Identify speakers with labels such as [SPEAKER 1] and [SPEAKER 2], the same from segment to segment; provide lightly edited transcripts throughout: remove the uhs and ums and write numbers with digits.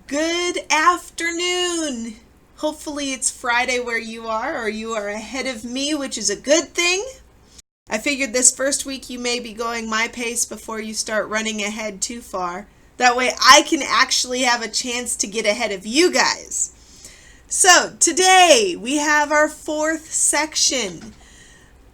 [SPEAKER 1] Good afternoon. Hopefully it's Friday where you are, or you are ahead of me, which is a good thing. I figured this first week you may be going my pace before you start running ahead too far. That way I can actually have a chance to get ahead of you guys. So today we have our fourth section,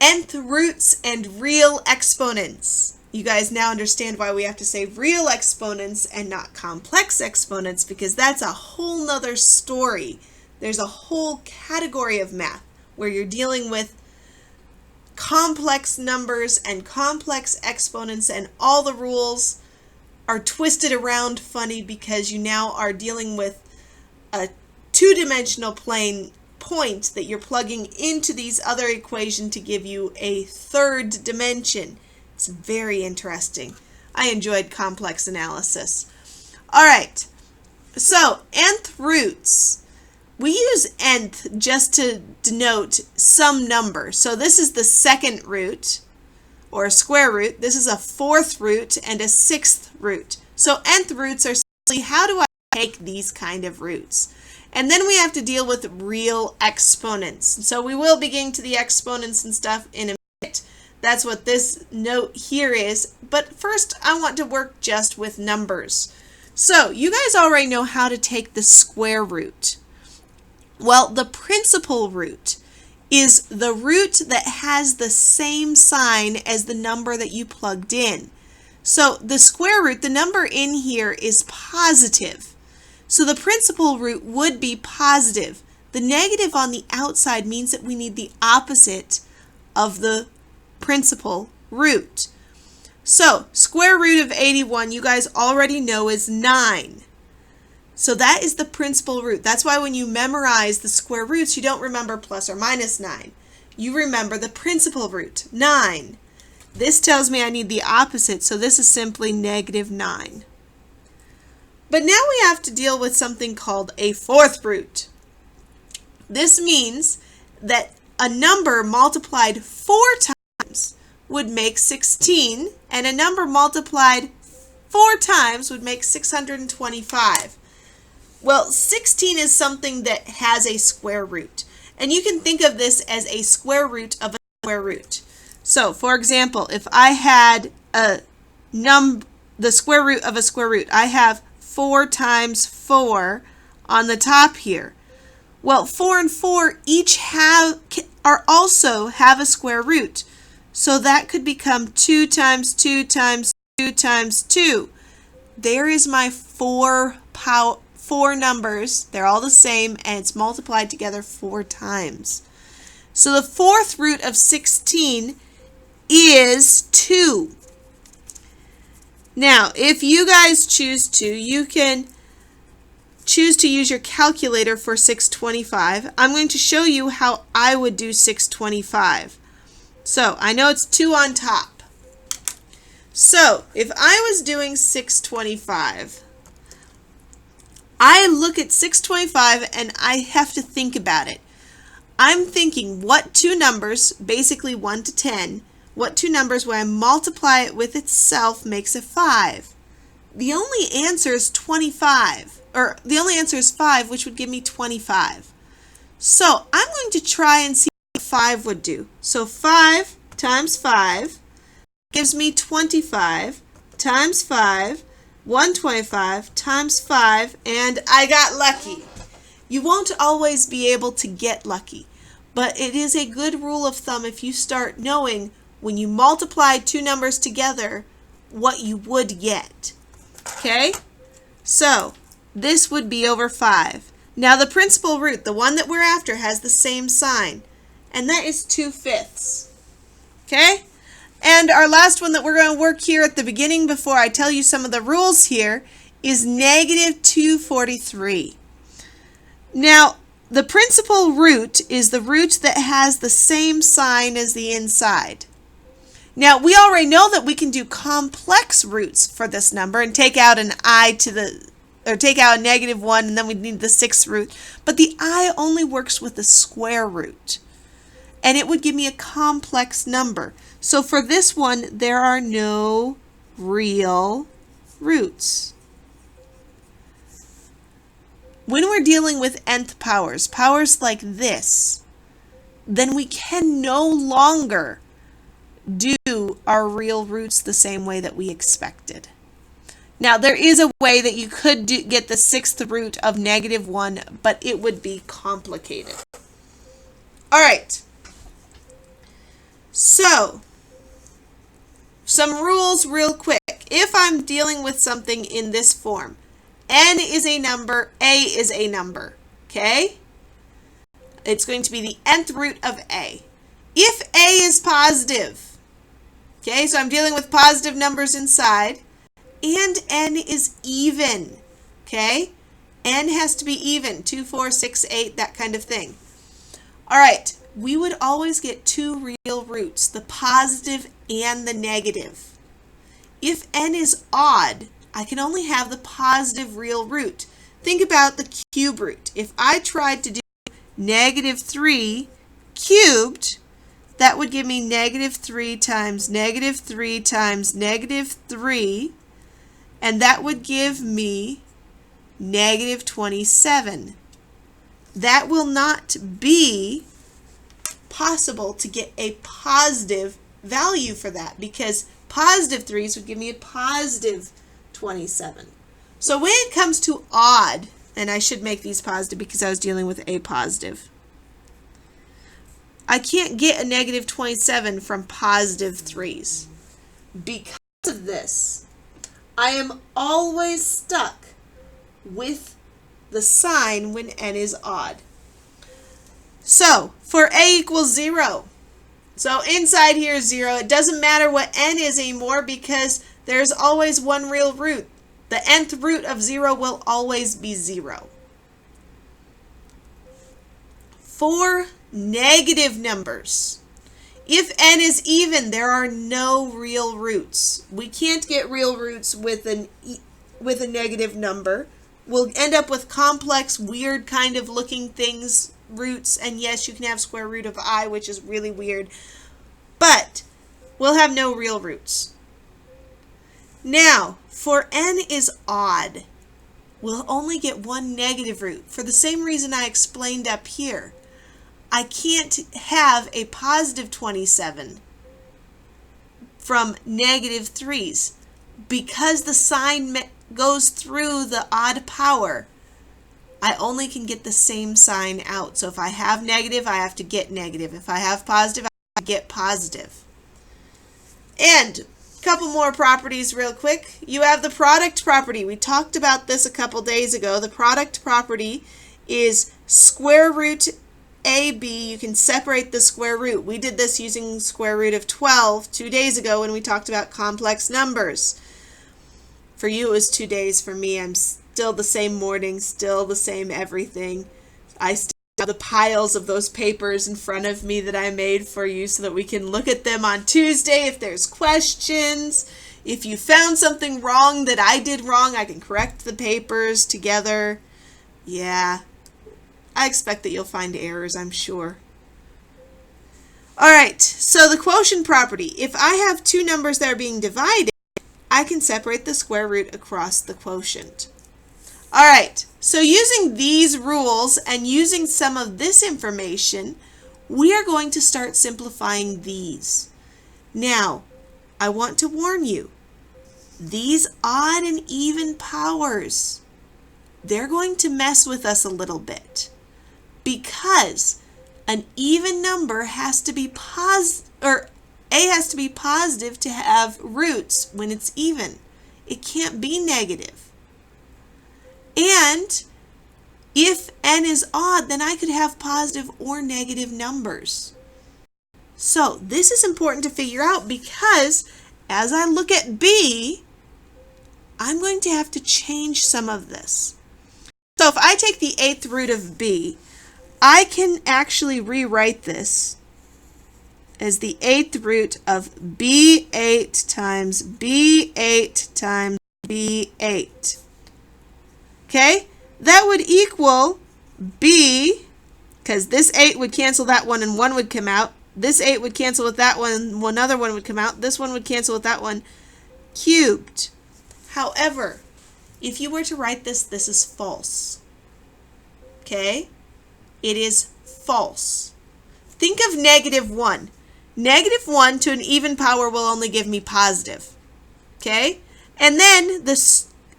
[SPEAKER 1] nth roots and real exponents. You guys now understand why we have to say real exponents and not complex exponents, because that's a whole nother story. There's a whole category of math where you're dealing with complex numbers and complex exponents, and all the rules are twisted around funny because you now are dealing with a two-dimensional plane point that you're plugging into these other equations to give you a third dimension. It's very interesting. I enjoyed complex analysis. All right, so nth roots. We use nth just to denote some number. So this is the second root, or a square root. This is a fourth root and a sixth root. So nth roots are simply, how do I take these kind of roots? And then we have to deal with real exponents. So we will be getting to the exponents and stuff in a minute. That's what this note here is. But first, I want to work just with numbers. So you guys already know how to take the square root. Well, the principal root is the root that has the same sign as the number that you plugged in. So the square root, the number in here is positive. So the principal root would be positive. The negative on the outside means that we need the opposite of the principal root. So square root of 81, you guys already know, is 9. So that is the principal root. That's why when you memorize the square roots, you don't remember plus or minus 9. You remember the principal root, 9. This tells me I need the opposite, so this is simply negative 9. But now we have to deal with something called a fourth root. This means that a number multiplied 4 times would make 16, and a number multiplied 4 times would make 625. Well, 16 is something that has a square root, and you can think of this as a square root of a square root. So, for example, if I had the square root of a square root, I have 4 times 4 on the top here. Well, 4 and 4 each also have a square root. So that could become 2 times 2 times 2 times 2. There is my four numbers. They're all the same, and it's multiplied together 4 times. So the fourth root of 16 is 2. Now, if you guys choose to, you can choose to use your calculator for 625. I'm going to show you how I would do 625. So, I know it's 2 on top. So, if I was doing 625, I look at 625 and I have to think about it. I'm thinking what two numbers, basically 1 to 10, what two numbers when I multiply it with itself makes a 5? The only answer is 25, or the only answer is 5, which would give me 25. So I'm going to try and see what 5 would do. So 5 times 5 gives me 25 times 5, 125 times 5, and I got lucky. You won't always be able to get lucky, but it is a good rule of thumb if you start knowing when you multiply two numbers together what you would get. Okay? So this would be over 5. Now the principal root, the one that we're after, has the same sign, and that is 2/5. Okay? And our last one that we're going to work here at the beginning before I tell you some of the rules here is negative 243. Now, the principal root is the root that has the same sign as the inside. Now, we already know that we can do complex roots for this number and take out an I to the, or take out a negative 1, and then we need the 6th root. But the I only works with the square root, and it would give me a complex number. So for this one, there are no real roots. When we're dealing with nth powers, powers like this, then we can no longer do our real roots the same way that we expected. Now, there is a way that you could get the sixth root of -1, but it would be complicated. All right. So, some rules real quick. If I'm dealing with something in this form, n is a number, a is a number, okay? It's going to be the nth root of a. If a is positive, okay, so I'm dealing with positive numbers inside, and n is even, okay? N has to be even, 2, 4, 6, 8, that kind of thing. All right, we would always get two real roots, the positive and the negative. If n is odd, I can only have the positive real root. Think about the cube root. If I tried to do -3 cubed, that would give me -3 times -3 times -3, and that would give me -27. That will not be possible to get a positive value for that, because positive 3's would give me a positive 27. So when it comes to odd, and I should make these positive because I was dealing with a positive, I can't get a -27 from positive 3's. Because of this, I am always stuck with the sign when n is odd. So for a equals 0, so inside here is 0. It doesn't matter what n is anymore because there's always one real root. The nth root of 0 will always be 0. For negative numbers, if n is even, there are no real roots. We can't get real roots with a negative number. We'll end up with complex, weird kind of looking things, roots, and yes, you can have square root of I, which is really weird, but we'll have no real roots. Now, for n is odd, we'll only get one negative root for the same reason I explained up here. I can't have a positive 27 from -3's because the sign goes through the odd power. I only can get the same sign out. So if I have negative, I have to get negative. If I have positive, I have to get positive. And a couple more properties real quick. You have the product property. We talked about this a couple days ago. The product property is square root AB. You can separate the square root. We did this using square root of 12 2 days ago when we talked about complex numbers. For you, it was 2 days. For me, I'm still the same morning, still the same everything. I still have the piles of those papers in front of me that I made for you so that we can look at them on Tuesday if there's questions. If you found something wrong that I did wrong, I can correct the papers together. Yeah, I expect that you'll find errors, I'm sure. All right, so the quotient property. If I have two numbers that are being divided, I can separate the square root across the quotient. All right, so using these rules and using some of this information, we are going to start simplifying these. Now, I want to warn you, these odd and even powers, they're going to mess with us a little bit because an even number has to be A has to be positive to have roots when it's even. It can't be negative. And if n is odd, then I could have positive or negative numbers. So this is important to figure out because as I look at B, I'm going to have to change some of this. So if I take the 8th root of B, I can actually rewrite this as the 8th root of B8 times B8 times B8. Okay, that would equal B, because this 8 would cancel that one and 1 would come out. This 8 would cancel with that one and another one would come out. This one would cancel with that one, cubed. However, if you were to write this, this is false. okay, it is false. Think of -1. -1 to an even power will only give me positive, okay? And then the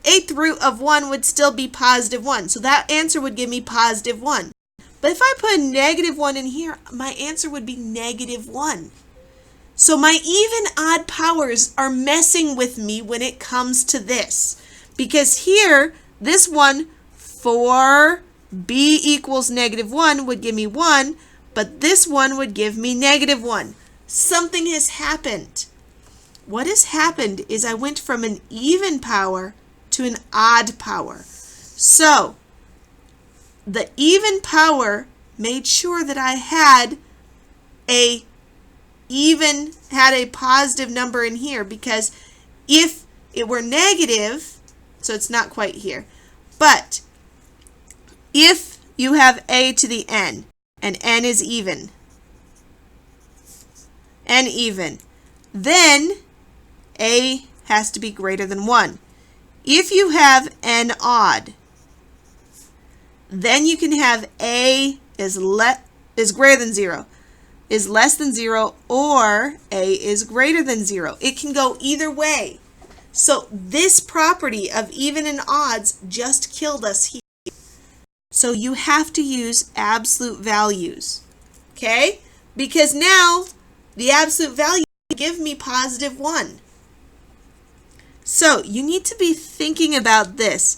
[SPEAKER 1] 8th root of 1 would still be +1, so that answer would give me +1. But if I put a -1 in here, my answer would be -1. So my even odd powers are messing with me when it comes to this. Because here, this one, 4b equals -1 would give me 1, but this one would give me -1. Something has happened. What has happened is I went from an even power to an odd power. So the even power made sure that I had a positive number in here, because if it were negative, so it's not quite here, but if you have a to the n and n is even, then a has to be greater than 1. If you have n odd, then you can have a is greater than 0, is less than 0, or a is greater than 0. It can go either way. So this property of even and odds just killed us here. So you have to use absolute values, okay? Because now the absolute value will give me +1. So you need to be thinking about this.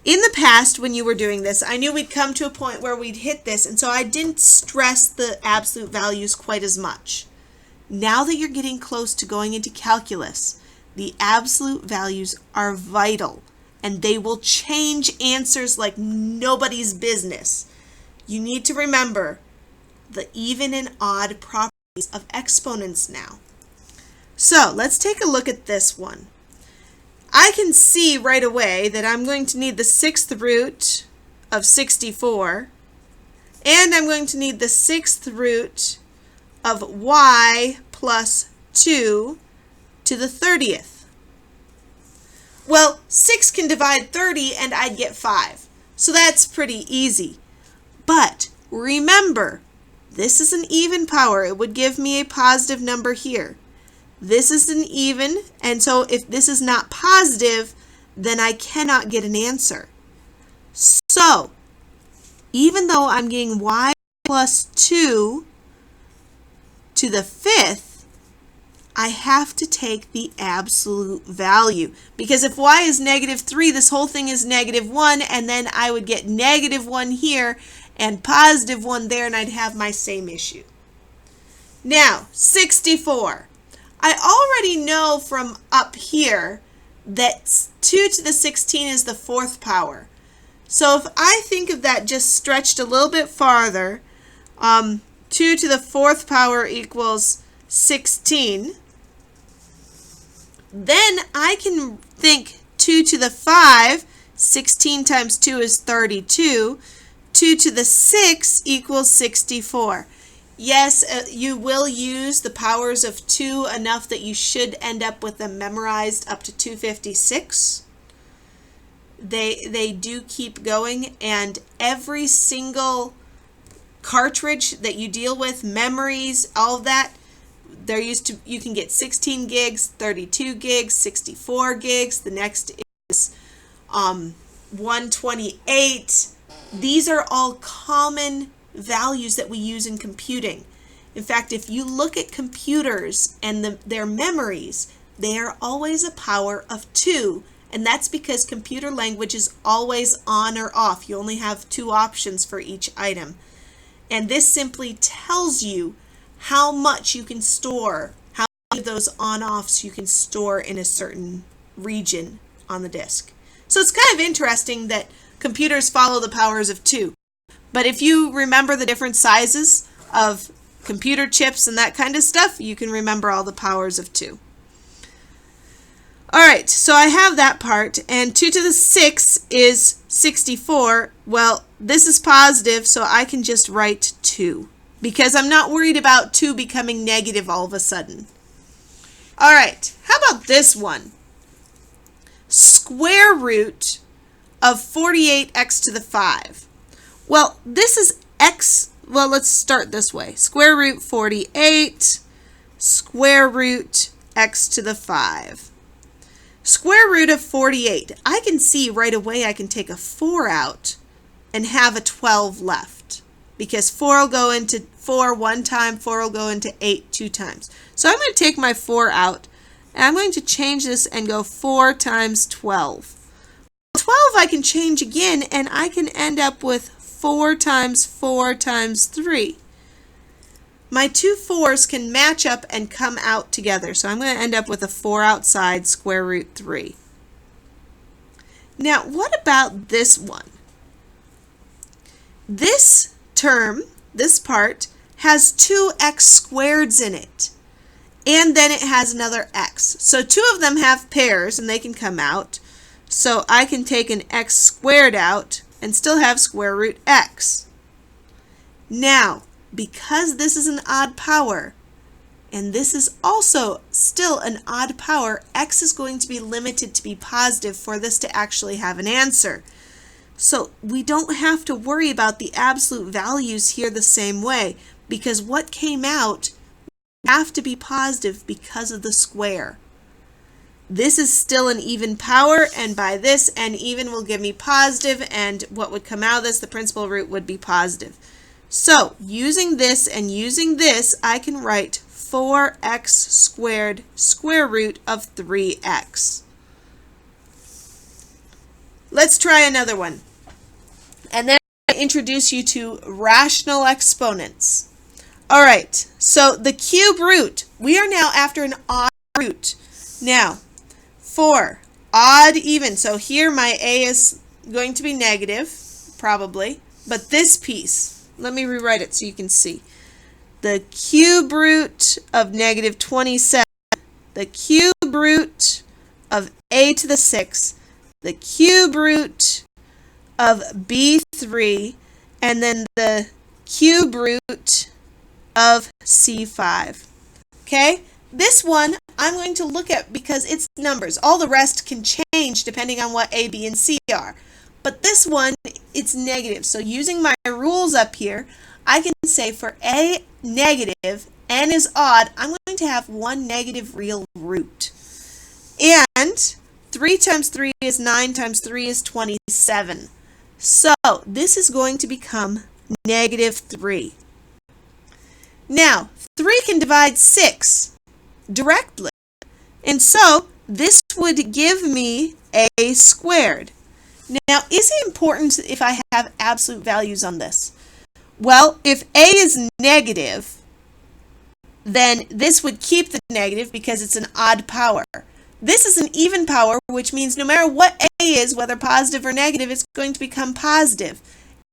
[SPEAKER 1] In the past, when you were doing this, I knew we'd come to a point where we'd hit this, and so I didn't stress the absolute values quite as much. Now that you're getting close to going into calculus, the absolute values are vital, and they will change answers like nobody's business. You need to remember the even and odd properties of exponents now. So let's take a look at this one. I can see right away that I'm going to need the 6th root of 64, and I'm going to need the 6th root of y plus 2 to the 30th. Well, 6 can divide 30 and I'd get 5. So that's pretty easy. But remember, this is an even power. It would give me a positive number here. This is an even, and so if this is not positive, then I cannot get an answer. So, even though I'm getting y plus 2 to the 5th, I have to take the absolute value. Because if y is -3, this whole thing is -1, and then I would get -1 here and +1 there, and I'd have my same issue. Now, 64. I already know from up here that 2 to the 16 is the 4th power. So if I think of that just stretched a little bit farther, 2 to the 4th power equals 16, then I can think 2 to the 5, 16 times 2 is 32, 2 to the 6 equals 64. Yes, you will use the powers of 2 enough that you should end up with them memorized up to 256. They do keep going, and every single cartridge that you deal with, memories, all of that, you can get 16 gigs, 32 gigs, 64 gigs. The next is 128. These are all common values that we use in computing. In fact, if you look at computers and their memories, they are always a power of 2, and that's because computer language is always on or off. You only have 2 options for each item. And this simply tells you how much you can store, how many of those on-offs you can store in a certain region on the disk. So it's kind of interesting that computers follow the powers of 2. But if you remember the different sizes of computer chips and that kind of stuff, you can remember all the powers of 2. All right, so I have that part, and 2 to the 6 is 64. Well, this is positive, so I can just write 2, because I'm not worried about 2 becoming negative all of a sudden. All right, how about this one? Square root of 48x to the 5. Well, this is x, well, let's start this way. Square root 48, square root x to the 5. Square root of 48, I can see right away I can take a 4 out and have a 12 left, because 4 will go into 4 one time, 4 will go into 8 two times. So I'm going to take my 4 out, and I'm going to change this and go 4 times 12. 12 I can change again, and I can end up with 4 times 4 times 3. My two 4's can match up and come out together, so I'm going to end up with a 4 outside square root 3. Now, what about this one? This term, this part, has two x squareds in it, and then it has another x. So two of them have pairs, and they can come out. So I can take an x squared out and still have square root x. Now, because this is an odd power, and this is also still an odd power, x is going to be limited to be positive for this to actually have an answer. So we don't have to worry about the absolute values here the same way, because what came out have to be positive because of the square. This is still an even power, and by this, n even will give me positive, and what would come out of this, the principal root, would be positive. So using this and using this, I can write 4x squared square root of 3x. Let's try another one. And then I introduce you to rational exponents. All right, so the cube root, we are now after an odd root. Now, for odd even, so here my a is going to be negative, probably, but this piece, let me rewrite it so you can see. The cube root of negative 27, the cube root of a to the 6, the cube root of b3, and then the cube root of c5. Okay? This one I'm going to look at because it's numbers. All the rest can change depending on what a, b, and c are. But this one, it's negative. So using my rules up here, I can say for a negative, n is odd, I'm going to have one negative real root. And 3 times 3 is 9 times 3 is 27. So this is going to become negative 3. Now, 3 can divide 6 directly. And so this would give me a squared. Now, is it important if I have absolute values on this? Well, if a is negative, then this would keep the negative because it's an odd power. This is an even power, which means no matter what a is, whether positive or negative, it's going to become positive.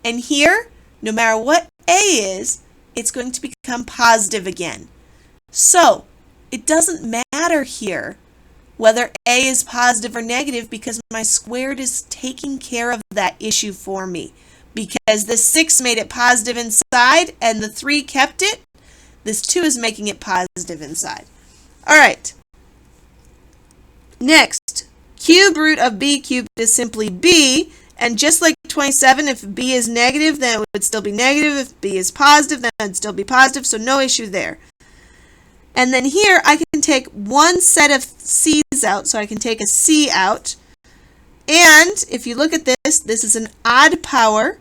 [SPEAKER 1] And here, no matter what a is, it's going to become positive again. So, it doesn't matter here whether a is positive or negative because my squared is taking care of that issue for me. Because the 6 made it positive inside and the 3 kept it, this 2 is making it positive inside. All right. Next, cube root of b cubed is simply b, and just like 27, if b is negative, then it would still be negative. If b is positive, then it would still be positive, so no issue there. And then here, I can take one set of c's out, so I can take a c out. And if you look at this, this is an odd power.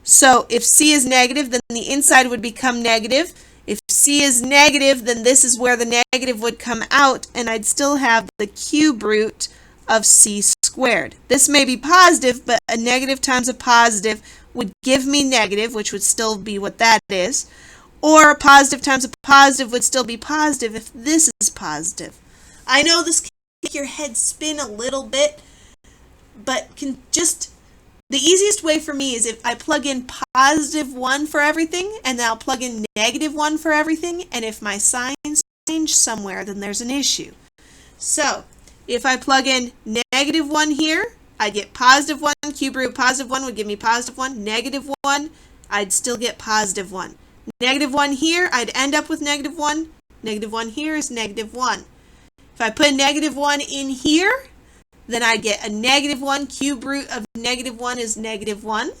[SPEAKER 1] So if c is negative, then the inside would become negative. If c is negative, then this is where the negative would come out, and I'd still have the cube root of c squared. This may be positive, but a negative times a positive would give me negative, which would still be what that is. Or a positive times a positive would still be positive if this is positive. I know this can make your head spin a little bit, but the easiest way for me is if I plug in positive 1 for everything, and then I'll plug in negative 1 for everything, and if my signs change somewhere, then there's an issue. So, if I plug in negative 1 here, I get positive 1, cube root of positive 1 would give me positive 1, negative 1, I'd still get positive 1. Negative 1 here, I'd end up with negative 1, negative 1 here is negative 1. If I put a negative 1 in here, then I get a negative 1, cube root of negative 1 is negative 1.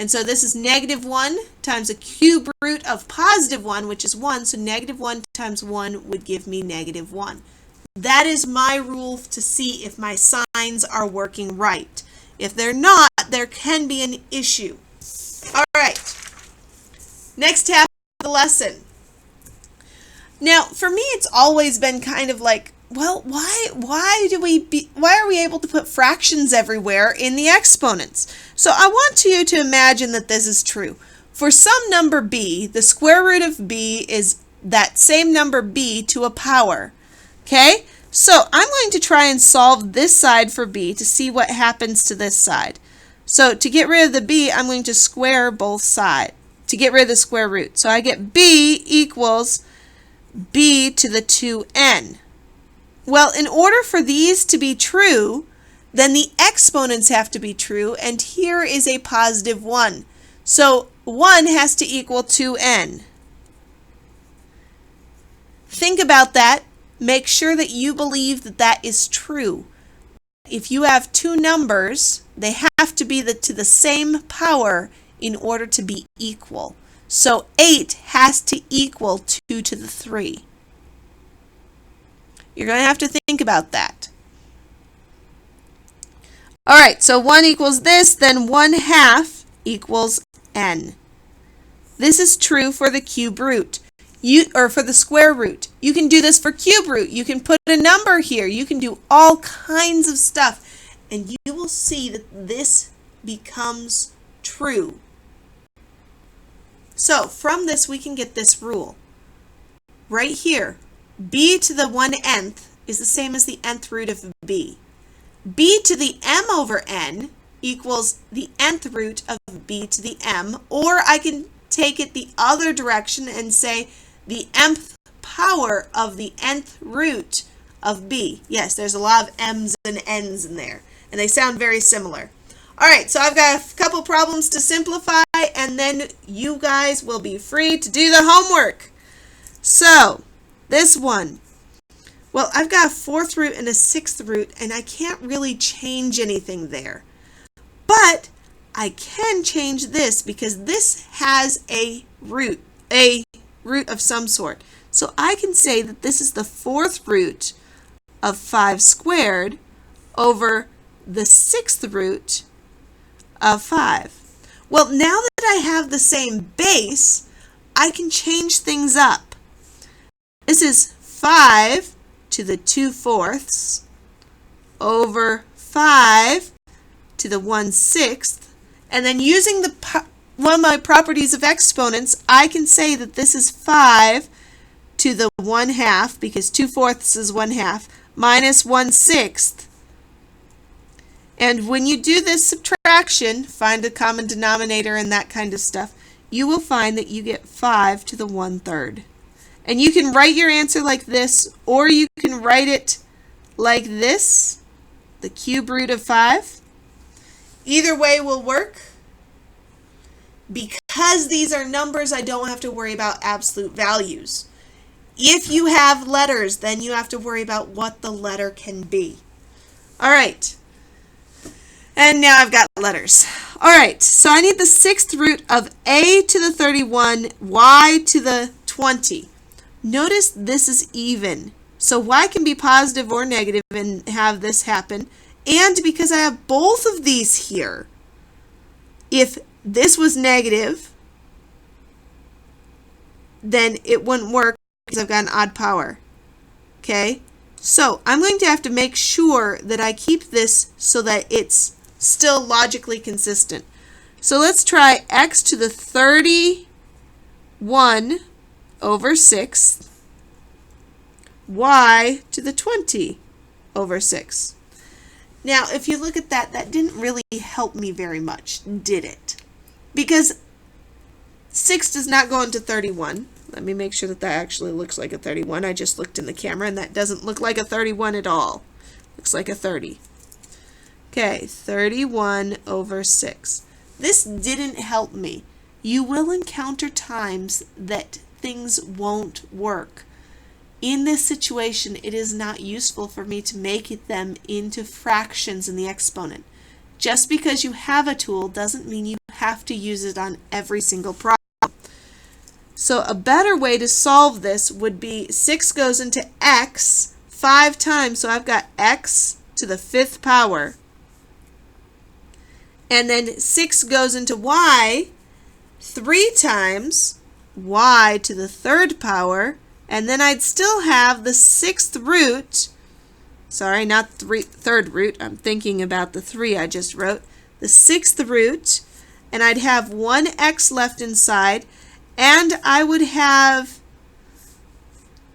[SPEAKER 1] And so this is negative 1 times a cube root of positive 1, which is 1. So negative 1 times 1 would give me negative 1. That is my rule to see if my signs are working right. If they're not, there can be an issue. All right. Next half of the lesson. Now, for me, it's always been kind of like, well, why are we able to put fractions everywhere in the exponents? So I want you to imagine that this is true. For some number b, the square root of b is that same number b to a power. Okay? So I'm going to try and solve this side for b to see what happens to this side. So to get rid of the b, I'm going to square both sides to get rid of the square root. So I get b equals b to the 2n. Well, in order for these to be true, then the exponents have to be true, and here is a positive 1. So 1 has to equal 2n. Think about that. Make sure that you believe that that is true. If you have two numbers, they have to be to the same power in order to be equal. So 8 has to equal 2 to the 3. You're going to have to think about that. All right, so 1 equals this, then 1/2 equals n. This is true for the cube root, or for the square root. You can do this for cube root. You can put a number here. You can do all kinds of stuff, and you will see that this becomes true. So from this, we can get this rule. Right here, b to the 1/nth is the same as the nth root of b. b to the m over n equals the nth root of b to the m, or I can take it the other direction and say the mth power of the nth root of b. Yes, there's a lot of m's and n's in there, and they sound very similar. All right, so I've got a couple problems to simplify, and then you guys will be free to do the homework. So, this one. Well, I've got a 4th root and a 6th root, and I can't really change anything there. But I can change this because this has a root of some sort. So I can say that this is the 4th root of 5 squared over the 6th root of 5. Well, now that I have the same base, I can change things up. This is 5 to the 2/4 over 5 to the 1/6, and then using one of my properties of exponents, I can say that this is 5 to the 1/2, because 2/4 is 1/2, minus 1/6. And when you do this subtraction, find a common denominator and that kind of stuff, you will find that you get 5 to the 1/3. And you can write your answer like this, or you can write it like this, the cube root of 5. Either way will work. Because these are numbers, I don't have to worry about absolute values. If you have letters, then you have to worry about what the letter can be. All right. And now I've got letters. All right, so I need the 6th root of a to the 31, y to the 20. Notice this is even. So y can be positive or negative and have this happen. And because I have both of these here, if this was negative, then it wouldn't work because I've got an odd power. Okay? So I'm going to have to make sure that I keep this so that it's still logically consistent. So let's try x to the 31 over 6, y to the 20 over 6. Now, if you look at that, that didn't really help me very much, did it? Because 6 does not go into 31. Let me make sure that that actually looks like a 31. I just looked in the camera, and that doesn't look like a 31 at all. Looks like a 30. Okay, 31 over 6. This didn't help me. You will encounter times that things won't work. In this situation, it is not useful for me to make them into fractions in the exponent. Just because you have a tool doesn't mean you have to use it on every single problem. So a better way to solve this would be 6 goes into x 5 times, so I've got x to the 5th power. And then 6 goes into y 3 times, y to the 3rd power, and then I'd still have the 6th root, sorry, not 3rd root, I'm thinking about the 3 I just wrote, the 6th root, and I'd have 1x left inside, and I would have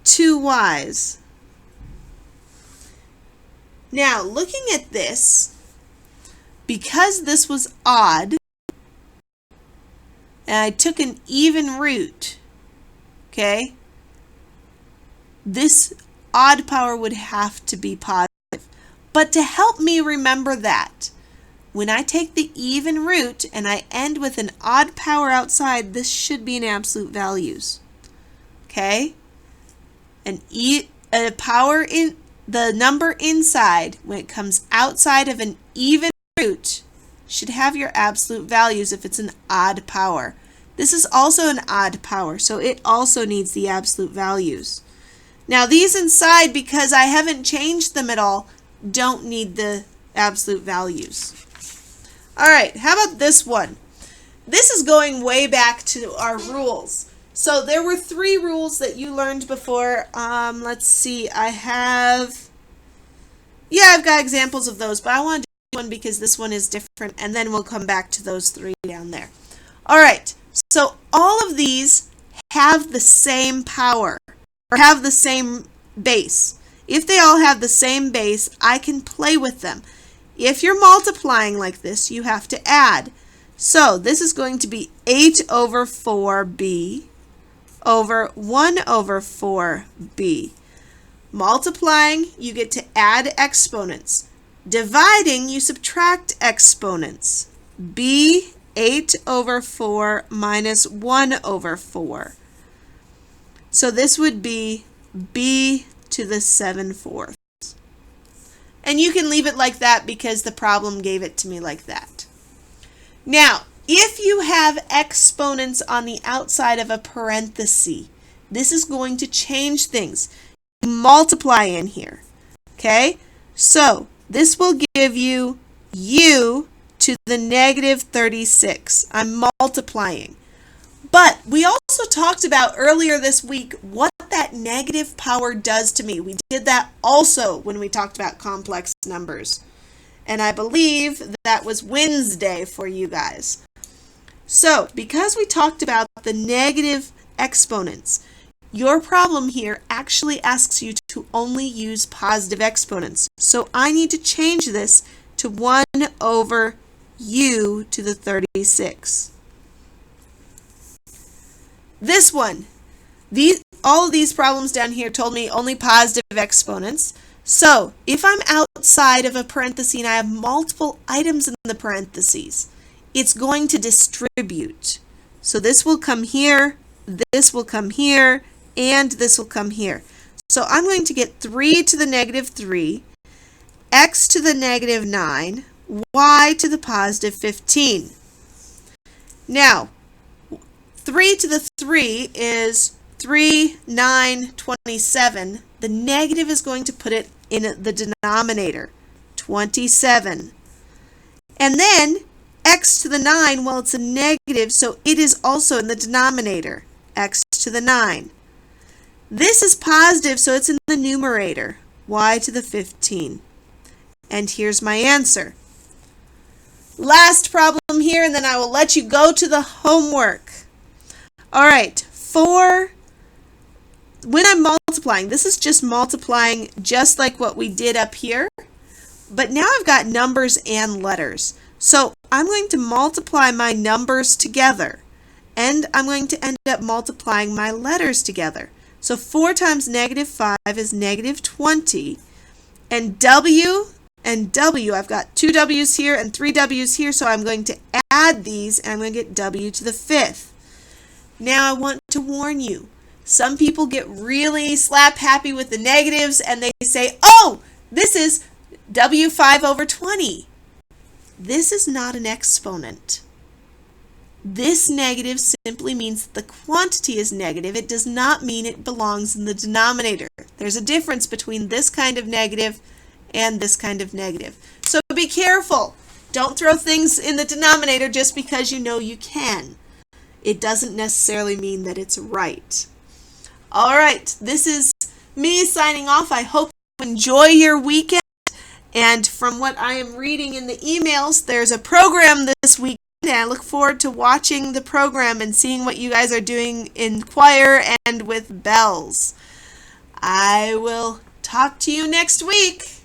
[SPEAKER 1] 2 y's. Now, looking at this, because this was odd, and I took an even root, okay, this odd power would have to be positive. But to help me remember that, when I take the even root and I end with an odd power outside, this should be in absolute values. Okay? A power in the number inside, when it comes outside of an even root, should have your absolute values if it's an odd power. This is also an odd power, so it also needs the absolute values. Now these inside, because I haven't changed them at all, don't need the absolute values. All right, how about this one? This is going way back to our rules. So there were 3 rules that you learned before. Let's see, I've got examples of those, but I want to do one because this one is different, and then we'll come back to those 3 down there. All right, so all of these have the same power, or have the same base. If they all have the same base, I can play with them. If you're multiplying like this, you have to add. So this is going to be 8 over 4b over 1 over 4b. Multiplying, you get to add exponents. Dividing, you subtract exponents. b 8 over 4 minus 1 over 4. So this would be b to the 7/4. And you can leave it like that because the problem gave it to me like that. Now, if you have exponents on the outside of a parenthesis, this is going to change things. Multiply in here, okay? So this will give you u to the negative 36. I'm multiplying. But we also talked about earlier this week what that negative power does to me. We did that also when we talked about complex numbers. And I believe that was Wednesday for you guys. So, because we talked about the negative exponents, your problem here actually asks you to only use positive exponents. So I need to change this to 1 over u to the 36. This one, all of these problems down here told me only positive exponents. So if I'm outside of a parenthesis and I have multiple items in the parentheses, it's going to distribute. So this will come here, this will come here, and this will come here. So I'm going to get 3 to the negative 3, x to the negative 9, y to the positive 15. Now, 3 to the 3 is 3, 9, 27. The negative is going to put it in the denominator, 27. And then x to the 9, well, it's a negative, so it is also in the denominator, x to the 9. This is positive, so it's in the numerator, y to the 15. And here's my answer. Last problem here, and then I will let you go to the homework. All right, when I'm multiplying, this is just multiplying just like what we did up here, but now I've got numbers and letters. So I'm going to multiply my numbers together, and I'm going to end up multiplying my letters together. So 4 times negative 5 is negative 20, and W, I've got 2 W's here and 3 W's here, so I'm going to add these, and I'm going to get W to the 5th. Now I want to warn you, some people get really slap happy with the negatives and they say, oh, this is W5 over 20. this is not an exponent. This negative simply means that the quantity is negative. It does not mean it belongs in the denominator. There's a difference between this kind of negative and this kind of negative. So be careful. Don't throw things in the denominator just because you know you can. It doesn't necessarily mean that it's right. All right, this is me signing off. I hope you enjoy your weekend. And from what I am reading in the emails, there's a program this weekend, and I look forward to watching the program and seeing what you guys are doing in choir and with bells. I will talk to you next week.